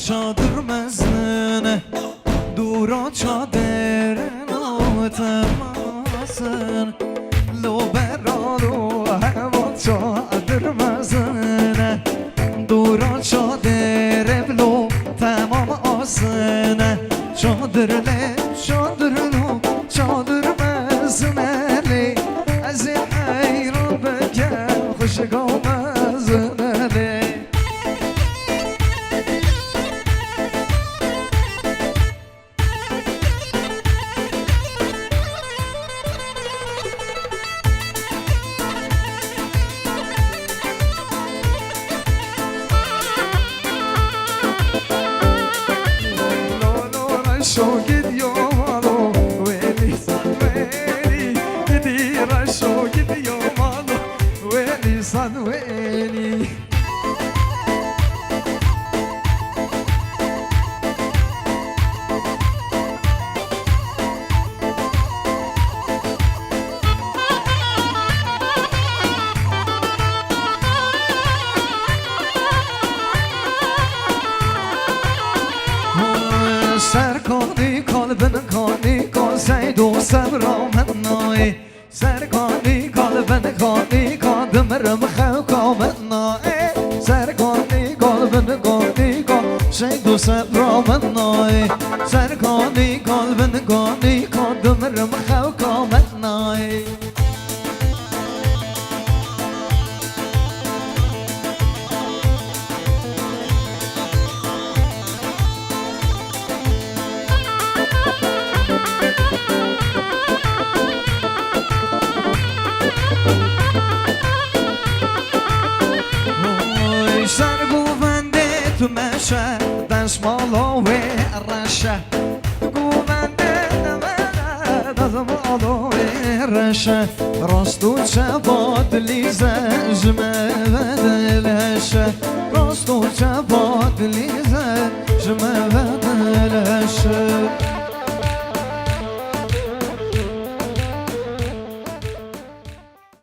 çadır mezmine Dura çadırın o temasın Lo beralu hava çadır mezmine Dura çadır lo tamam asine Çadırle çadırlo çadır mezmine Azim hayran beke hoş mezmine Raşo gidiyor malo Veli san veli Gidi Raşo gidiyor malo Veli san veli سرکانی قلبن کانی کن سید و صبرا من نای سرکانی قلبن کانی کن دمرم خوکا من نای سرکانی قلبن کانی کن سید و صبرا من نای سرکانی قلبن کانی کن دمرم خوکا من نای تو مشه دست مالا و رشه گوونده نمه دست مالا و رشه راستو چباد لیزه جمه و دلشه راستو چباد لیزه جمه و دلشه